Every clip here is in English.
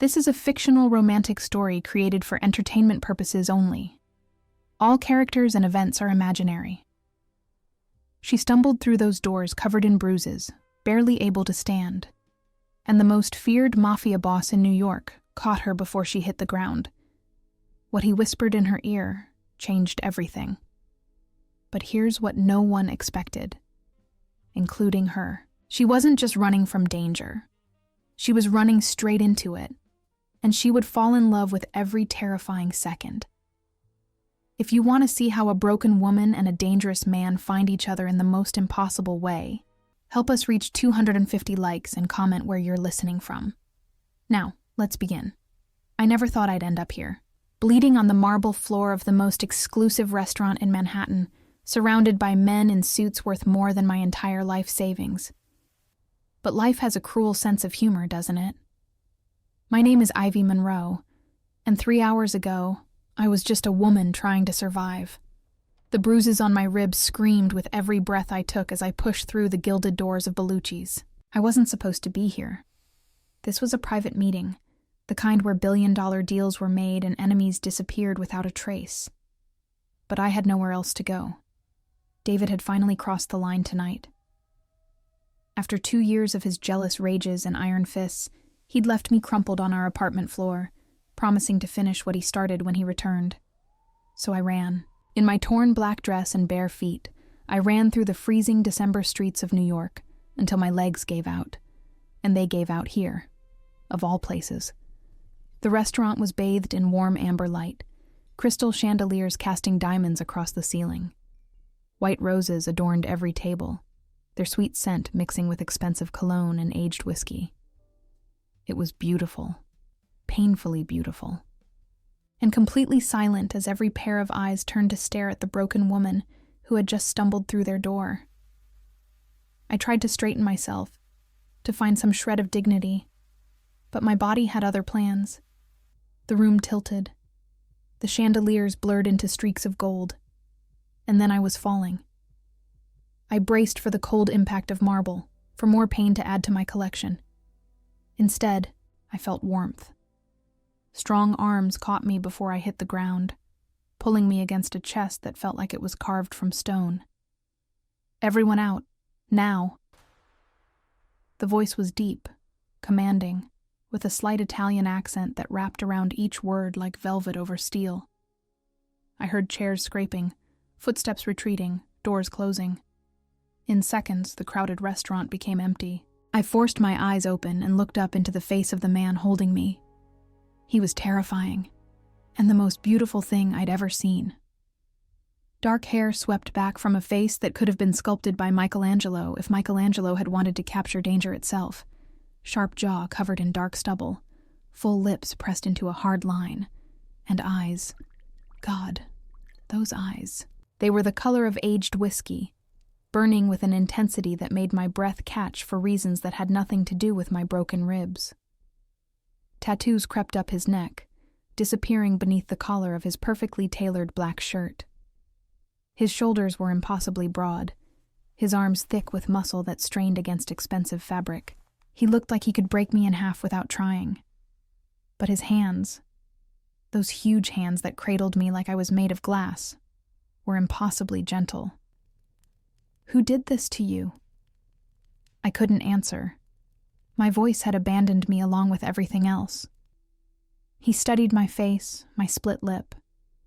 This is a fictional romantic story created for entertainment purposes only. All characters and events are imaginary. She stumbled through those doors covered in bruises, barely able to stand. And the most feared Mafia boss in New York caught her before she hit the ground. What he whispered in her ear changed everything. But here's what no one expected, including her. She wasn't just running from danger. She was running straight into it, and she would fall in love with every terrifying second. If you want to see how a broken woman and a dangerous man find each other in the most impossible way, help us reach 250 likes and comment where you're listening from. Now, let's begin. I never thought I'd end up here, bleeding on the marble floor of the most exclusive restaurant in Manhattan, surrounded by men in suits worth more than my entire life savings. But life has a cruel sense of humor, doesn't it? My name is Ivy Monroe, and 3 hours ago, I was just a woman trying to survive. The bruises on my ribs screamed with every breath I took as I pushed through the gilded doors of Bellucci's. I wasn't supposed to be here. This was a private meeting, the kind where billion-dollar deals were made and enemies disappeared without a trace. But I had nowhere else to go. David had finally crossed the line tonight. After 2 years of his jealous rages and iron fists, he'd left me crumpled on our apartment floor, promising to finish what he started when he returned. So I ran. In my torn black dress and bare feet, I ran through the freezing December streets of New York until my legs gave out. And they gave out here, of all places. The restaurant was bathed in warm amber light, crystal chandeliers casting diamonds across the ceiling. White roses adorned every table, their sweet scent mixing with expensive cologne and aged whiskey. It was beautiful, painfully beautiful, and completely silent as every pair of eyes turned to stare at the broken woman who had just stumbled through their door. I tried to straighten myself, to find some shred of dignity, but my body had other plans. The room tilted. The chandeliers blurred into streaks of gold, and then I was falling. I braced for the cold impact of marble, for more pain to add to my collection. Instead, I felt warmth. Strong arms caught me before I hit the ground, pulling me against a chest that felt like it was carved from stone. Everyone out, now. The voice was deep, commanding, with a slight Italian accent that wrapped around each word like velvet over steel. I heard chairs scraping, footsteps retreating, doors closing. In seconds, the crowded restaurant became empty. I forced my eyes open and looked up into the face of the man holding me. He was terrifying, and the most beautiful thing I'd ever seen. Dark hair swept back from a face that could have been sculpted by Michelangelo if Michelangelo had wanted to capture danger itself. Sharp jaw covered in dark stubble, full lips pressed into a hard line, and eyes. God, those eyes. They were the color of aged whiskey, burning with an intensity that made my breath catch for reasons that had nothing to do with my broken ribs. Tattoos crept up his neck, disappearing beneath the collar of his perfectly tailored black shirt. His shoulders were impossibly broad, his arms thick with muscle that strained against expensive fabric. He looked like he could break me in half without trying. But his hands, those huge hands that cradled me like I was made of glass, were impossibly gentle. "Who did this to you?" I couldn't answer. My voice had abandoned me along with everything else. He studied my face, my split lip,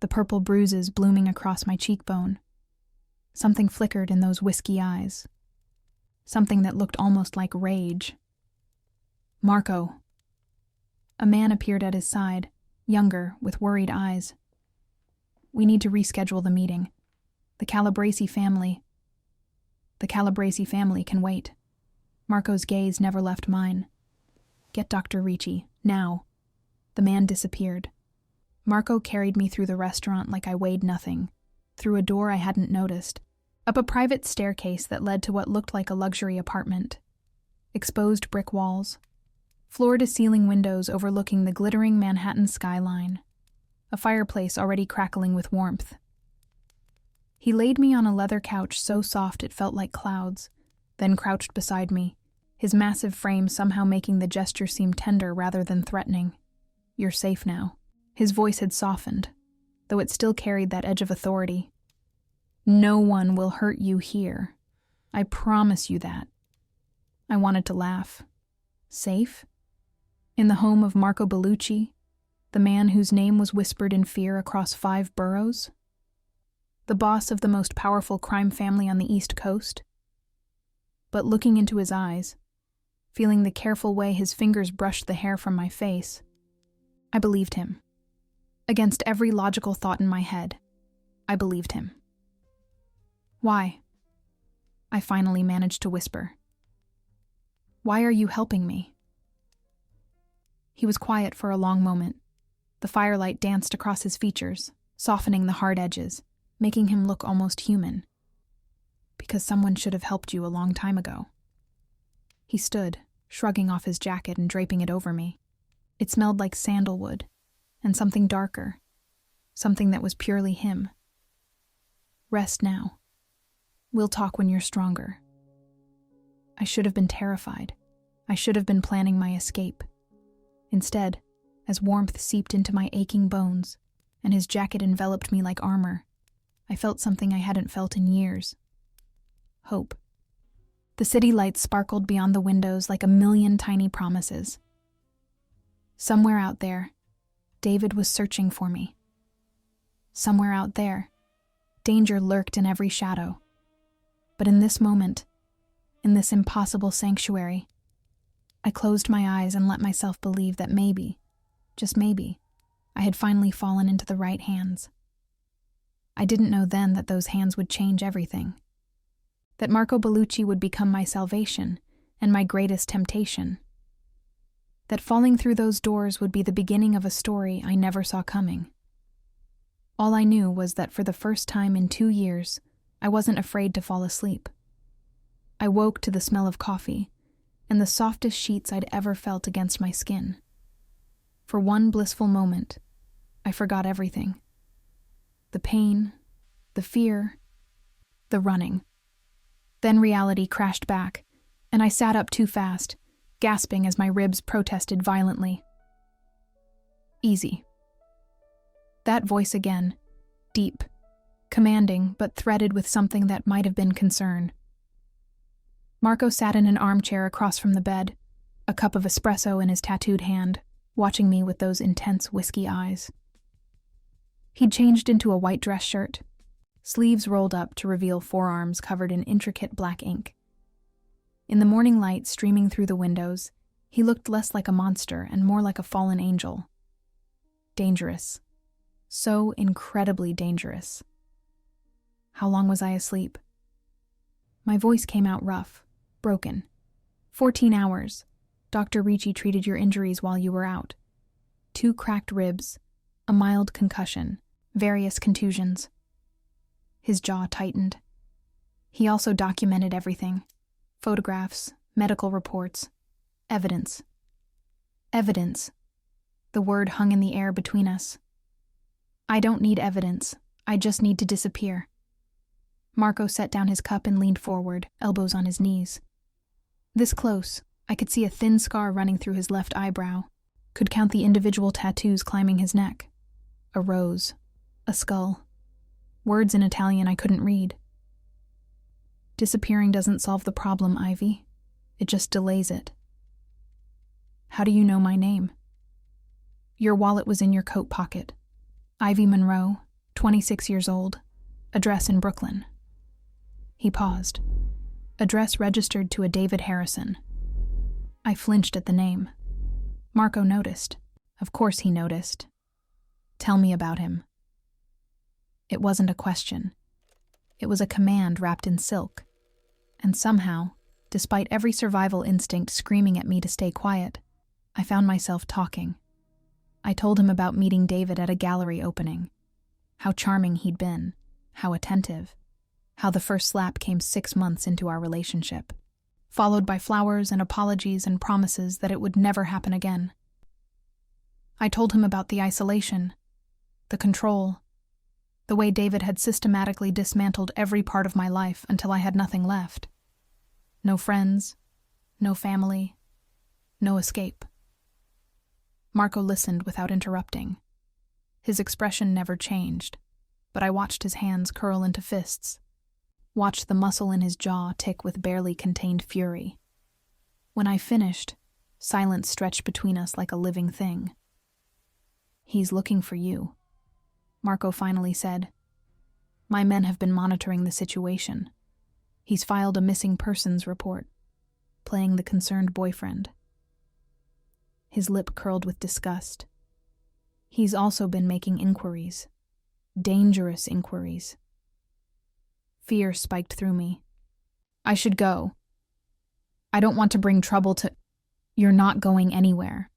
the purple bruises blooming across my cheekbone. Something flickered in those whiskey eyes. Something that looked almost like rage. "Marco." A man appeared at his side, younger, with worried eyes. "We need to reschedule the meeting. The Calabresi family can wait." Marco's gaze never left mine. "Get Dr. Ricci, now." The man disappeared. Marco carried me through the restaurant like I weighed nothing, through a door I hadn't noticed, up a private staircase that led to what looked like a luxury apartment. Exposed brick walls, floor-to-ceiling windows overlooking the glittering Manhattan skyline, a fireplace already crackling with warmth. He laid me on a leather couch so soft it felt like clouds, then crouched beside me, his massive frame somehow making the gesture seem tender rather than threatening. You're safe now." His voice had softened, though it still carried that edge of authority. "No one will hurt you here. I promise you that." I wanted to laugh. Safe? In the home of Marco Bellucci, the man whose name was whispered in fear across 5 boroughs? The boss of the most powerful crime family on the East Coast? But looking into his eyes, feeling the careful way his fingers brushed the hair from my face, I believed him. Against every logical thought in my head, I believed him. "Why?" I finally managed to whisper. "Why are you helping me?" He was quiet for a long moment. The firelight danced across his features, softening the hard edges, making him look almost human. "Because someone should have helped you a long time ago." He stood, shrugging off his jacket and draping it over me. It smelled like sandalwood, and something darker, something that was purely him. "Rest now. We'll talk when you're stronger." I should have been terrified. I should have been planning my escape. Instead, as warmth seeped into my aching bones, and his jacket enveloped me like armor, I felt something I hadn't felt in years. Hope. The city lights sparkled beyond the windows like a million tiny promises. Somewhere out there, David was searching for me. Somewhere out there, danger lurked in every shadow. But in this moment, in this impossible sanctuary, I closed my eyes and let myself believe that maybe, just maybe, I had finally fallen into the right hands. I didn't know then that those hands would change everything. That Marco Bellucci would become my salvation and my greatest temptation. That falling through those doors would be the beginning of a story I never saw coming. All I knew was that for the first time in 2 years, I wasn't afraid to fall asleep. I woke to the smell of coffee and the softest sheets I'd ever felt against my skin. For one blissful moment, I forgot everything. The pain, the fear, the running. Then reality crashed back, and I sat up too fast, gasping as my ribs protested violently. "Easy." That voice again, deep, commanding, but threaded with something that might have been concern. Marco sat in an armchair across from the bed, a cup of espresso in his tattooed hand, watching me with those intense whiskey eyes. He'd changed into a white dress shirt, sleeves rolled up to reveal forearms covered in intricate black ink. In the morning light streaming through the windows, he looked less like a monster and more like a fallen angel. Dangerous. So incredibly dangerous. How long was I asleep? My voice came out rough, broken. 14 hours. Dr. Ricci treated your injuries while you were out. 2 cracked ribs, a mild concussion, various contusions. His jaw tightened. He also documented everything. Photographs, medical reports, evidence. Evidence. The word hung in the air between us. I don't need evidence. I just need to disappear. Marco set down his cup and leaned forward, elbows on his knees. This close, I could see a thin scar running through his left eyebrow, could count the individual tattoos climbing his neck. A rose, a skull. Words in Italian I couldn't read. Disappearing doesn't solve the problem, Ivy. It just delays it. How do you know my name? Your wallet was in your coat pocket. Ivy Monroe, 26 years old. Address in Brooklyn. He paused. Address registered to a David Harrison. I flinched at the name. Marco noticed. Of course he noticed. Tell me about him. It wasn't a question. It was a command wrapped in silk. And somehow, despite every survival instinct screaming at me to stay quiet, I found myself talking. I told him about meeting David at a gallery opening. How charming he'd been. How attentive. How the first slap came 6 months into our relationship, followed by flowers and apologies and promises that it would never happen again. I told him about the isolation, the control, the way David had systematically dismantled every part of my life until I had nothing left. No friends, no family, no escape. Marco listened without interrupting. His expression never changed, but I watched his hands curl into fists, watched the muscle in his jaw tick with barely contained fury. When I finished, silence stretched between us like a living thing. "He's looking for you," Marco finally said. "My men have been monitoring the situation. He's filed a missing persons report, playing the concerned boyfriend." His lip curled with disgust. "He's also been making inquiries. Dangerous inquiries." Fear spiked through me. "I should go. I don't want to bring trouble to—" "You're not going anywhere."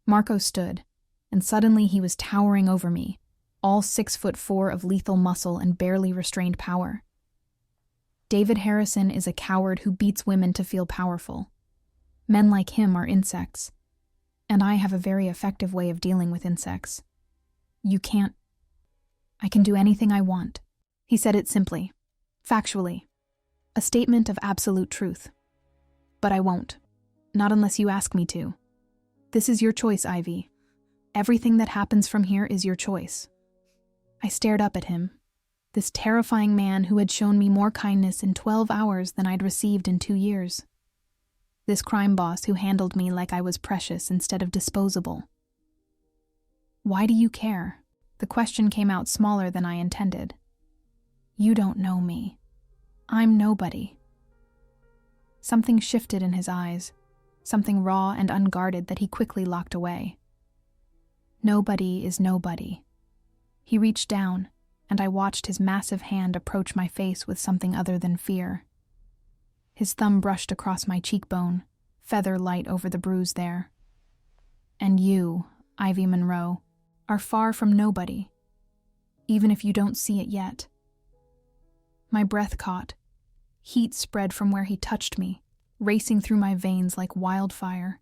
Marco stood, and suddenly he was towering over me, all 6'4" of lethal muscle and barely restrained power. David Harrison is a coward who beats women to feel powerful. Men like him are insects, and I have a very effective way of dealing with insects. You can't— I can do anything I want. He said it simply, factually, a statement of absolute truth. But I won't, not unless you ask me to. This is your choice, Ivy. Everything that happens from here is your choice. I stared up at him, this terrifying man who had shown me more kindness in 12 hours than I'd received in 2 years. This crime boss who handled me like I was precious instead of disposable. "Why do you care?" The question came out smaller than I intended. "You don't know me. I'm nobody." Something shifted in his eyes, something raw and unguarded that he quickly locked away. Nobody is nobody. He reached down, and I watched his massive hand approach my face with something other than fear. His thumb brushed across my cheekbone, feather light over the bruise there. "And you, Ivy Monroe, are far from nobody, even if you don't see it yet." My breath caught. Heat spread from where he touched me, racing through my veins like wildfire.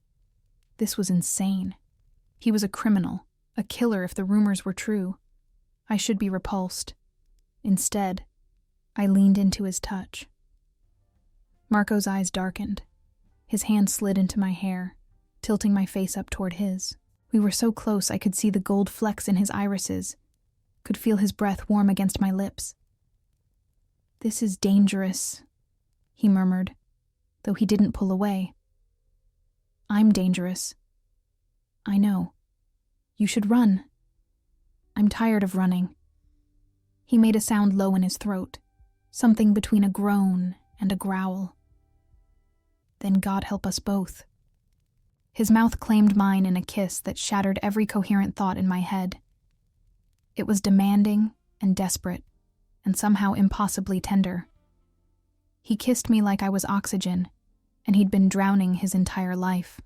This was insane. He was a criminal, a killer if the rumors were true. I should be repulsed. Instead, I leaned into his touch. Marco's eyes darkened. His hand slid into my hair, tilting my face up toward his. We were so close I could see the gold flecks in his irises, could feel his breath warm against my lips. "This is dangerous," he murmured, though he didn't pull away. "I'm dangerous. I know. You should run." "I'm tired of running." He made a sound low in his throat, something between a groan and a growl. "Then God help us both." His mouth claimed mine in a kiss that shattered every coherent thought in my head. It was demanding and desperate, and somehow impossibly tender. He kissed me like I was oxygen, and he'd been drowning his entire life.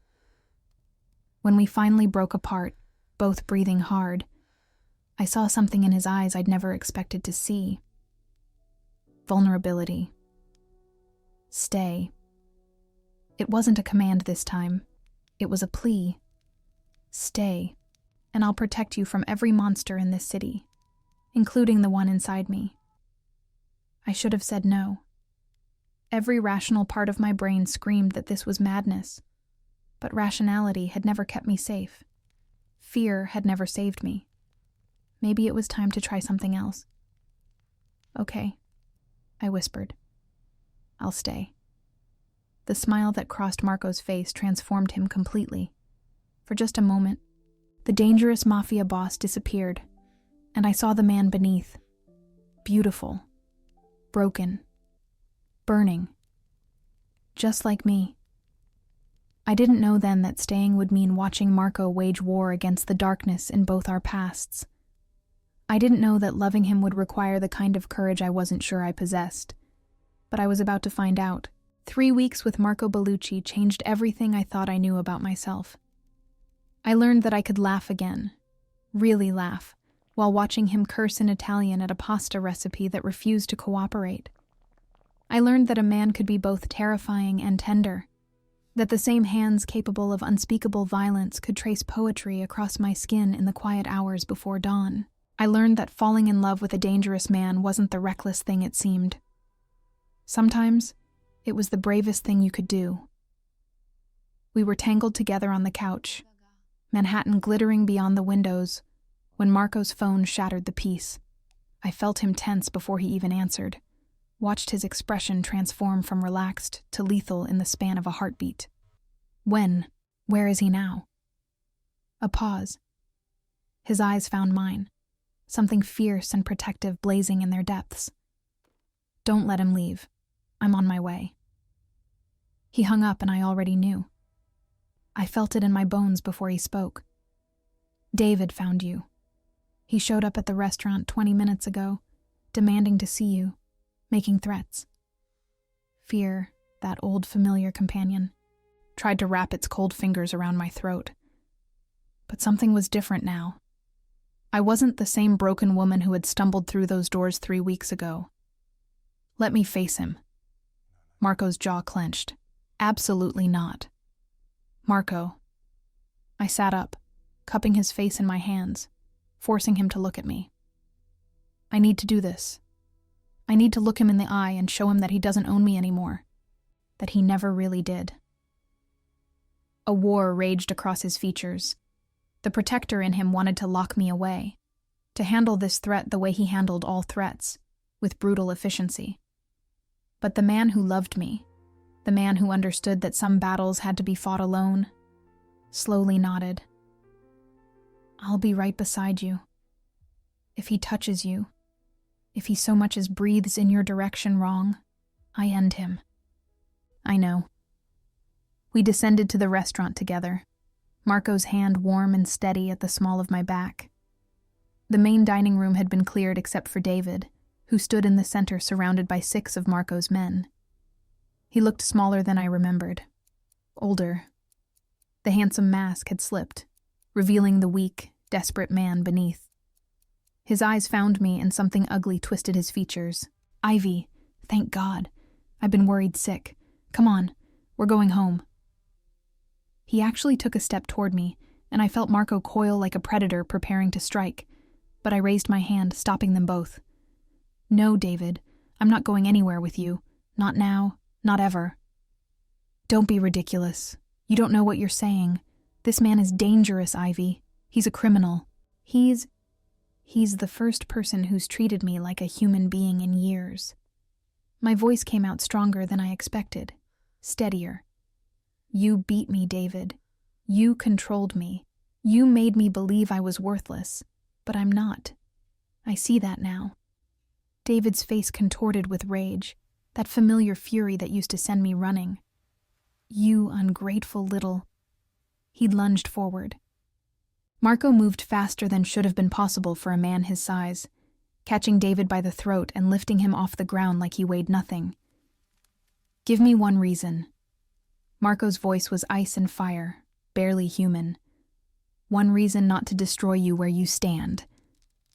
When we finally broke apart, both breathing hard, I saw something in his eyes I'd never expected to see. Vulnerability. Stay. It wasn't a command this time. It was a plea. Stay, and I'll protect you from every monster in this city, including the one inside me. I should have said no. Every rational part of my brain screamed that this was madness, but rationality had never kept me safe. Fear had never saved me. Maybe it was time to try something else. "Okay," I whispered. "I'll stay." The smile that crossed Marco's face transformed him completely. For just a moment, the dangerous Mafia boss disappeared, and I saw the man beneath. Beautiful. Broken. Burning. Just like me. I didn't know then that staying would mean watching Marco wage war against the darkness in both our pasts. I didn't know that loving him would require the kind of courage I wasn't sure I possessed. But I was about to find out. 3 weeks with Marco Bellucci changed everything I thought I knew about myself. I learned that I could laugh again, really laugh, while watching him curse in Italian at a pasta recipe that refused to cooperate. I learned that a man could be both terrifying and tender, that the same hands capable of unspeakable violence could trace poetry across my skin in the quiet hours before dawn. I learned that falling in love with a dangerous man wasn't the reckless thing it seemed. Sometimes, it was the bravest thing you could do. We were tangled together on the couch, Manhattan glittering beyond the windows, when Marco's phone shattered the peace. I felt him tense before he even answered, watched his expression transform from relaxed to lethal in the span of a heartbeat. When? Where is he now? A pause. His eyes found mine, something fierce and protective blazing in their depths. Don't let him leave. I'm on my way. He hung up and I already knew. I felt it in my bones before he spoke. David found you. He showed up at the restaurant 20 minutes ago, demanding to see you, making threats. Fear, that old familiar companion, tried to wrap its cold fingers around my throat. But something was different now. I wasn't the same broken woman who had stumbled through those doors 3 weeks ago. Let me face him. Marco's jaw clenched. Absolutely not. Marco. I sat up, cupping his face in my hands, forcing him to look at me. I need to do this. I need to look him in the eye and show him that he doesn't own me anymore, that he never really did. A war raged across his features. The protector in him wanted to lock me away, to handle this threat the way he handled all threats, with brutal efficiency. But the man who loved me, the man who understood that some battles had to be fought alone, slowly nodded. I'll be right beside you. If he touches you, if he so much as breathes in your direction wrong, I end him. I know. We descended to the restaurant together, Marco's hand warm and steady at the small of my back. The main dining room had been cleared except for David, who stood in the center surrounded by 6 of Marco's men. He looked smaller than I remembered. Older. The handsome mask had slipped, revealing the weak, desperate man beneath. His eyes found me and something ugly twisted his features. Ivy, thank God. I've been worried sick. Come on, we're going home. He actually took a step toward me, and I felt Marco coil like a predator preparing to strike, but I raised my hand, stopping them both. No, David, I'm not going anywhere with you. Not now, not ever. Don't be ridiculous. You don't know what you're saying. This man is dangerous, Ivy. He's a criminal. He's the first person who's treated me like a human being in years. My voice came out stronger than I expected, steadier. You beat me, David. You controlled me. You made me believe I was worthless, but I'm not. I see that now. David's face contorted with rage, that familiar fury that used to send me running. You ungrateful little... He lunged forward. Marco moved faster than should have been possible for a man his size, catching David by the throat and lifting him off the ground like he weighed nothing. Give me one reason. Marco's voice was ice and fire, barely human. One reason not to destroy you where you stand.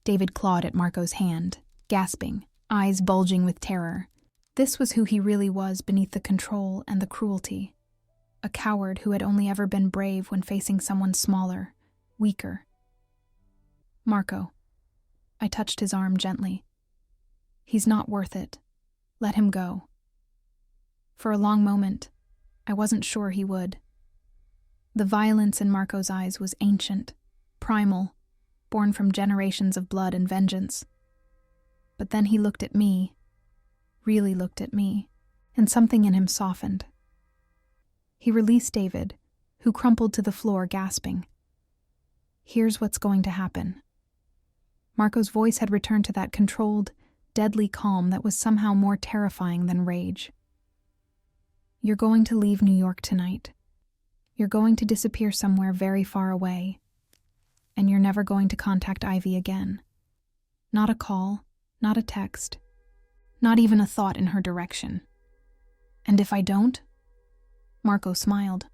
David clawed at Marco's hand, gasping, eyes bulging with terror. This was who he really was beneath the control and the cruelty. A coward who had only ever been brave when facing someone smaller, weaker. Marco. I touched his arm gently. He's not worth it. Let him go. For a long moment, I wasn't sure he would. The violence in Marco's eyes was ancient, primal, born from generations of blood and vengeance. But then he looked at me, really looked at me, and something in him softened. He released David, who crumpled to the floor gasping. Here's what's going to happen. Marco's voice had returned to that controlled, deadly calm that was somehow more terrifying than rage. You're going to leave New York tonight. You're going to disappear somewhere very far away. And you're never going to contact Ivy again. Not a call, not a text, not even a thought in her direction. And if I don't? Marco smiled.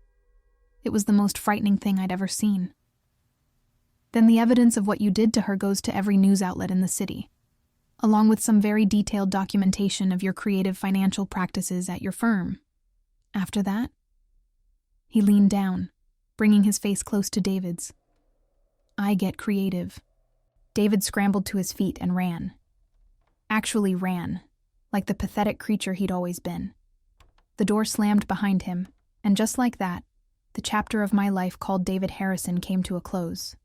It was the most frightening thing I'd ever seen. Then the evidence of what you did to her goes to every news outlet in the city, along with some very detailed documentation of your creative financial practices at your firm. After that, he leaned down, bringing his face close to David's. I get creative. David scrambled to his feet and ran. Actually ran, like the pathetic creature he'd always been. The door slammed behind him, and just like that, the chapter of my life called David Harrison came to a close.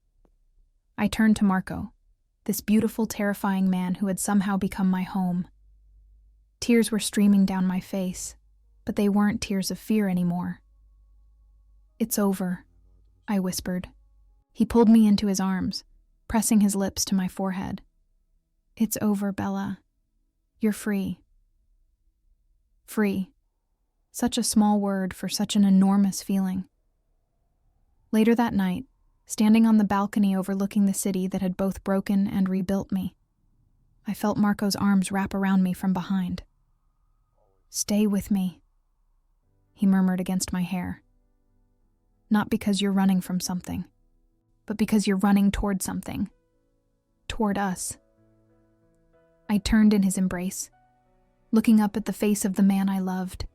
I turned to Marco, this beautiful, terrifying man who had somehow become my home. Tears were streaming down my face, but they weren't tears of fear anymore. "It's over," I whispered. He pulled me into his arms, pressing his lips to my forehead. "It's over, Bella. You're free." Free. Such a small word for such an enormous feeling. Later that night, standing on the balcony overlooking the city that had both broken and rebuilt me, I felt Marco's arms wrap around me from behind. "Stay with me," he murmured against my hair. "Not because you're running from something, but because you're running toward something. Toward us." I turned in his embrace, looking up at the face of the man I loved.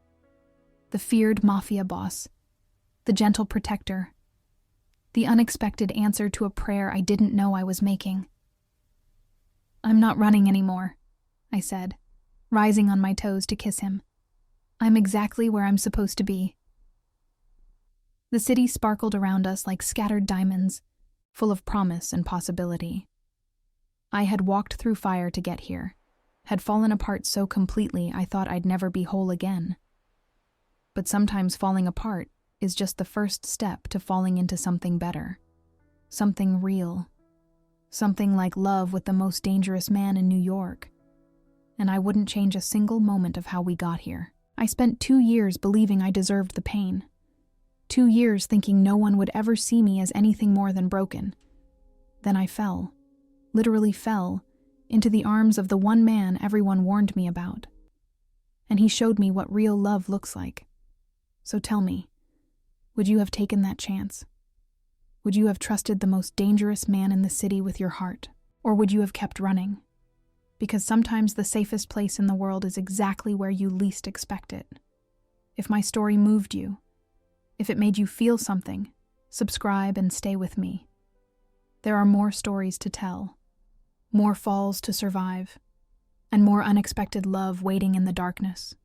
The feared Mafia boss, the gentle protector, the unexpected answer to a prayer I didn't know I was making. "I'm not running anymore," I said, rising on my toes to kiss him. "I'm exactly where I'm supposed to be." The city sparkled around us like scattered diamonds, full of promise and possibility. I had walked through fire to get here, had fallen apart so completely I thought I'd never be whole again. But sometimes falling apart is just the first step to falling into something better, something real, something like love with the most dangerous man in New York. And I wouldn't change a single moment of how we got here. I spent 2 years believing I deserved the pain. 2 years thinking no one would ever see me as anything more than broken. Then I fell, literally fell, into the arms of the one man everyone warned me about. And he showed me what real love looks like. So tell me, would you have taken that chance? Would you have trusted the most dangerous man in the city with your heart? Or would you have kept running? Because sometimes the safest place in the world is exactly where you least expect it. If my story moved you, if it made you feel something, subscribe and stay with me. There are more stories to tell, more falls to survive, and more unexpected love waiting in the darkness.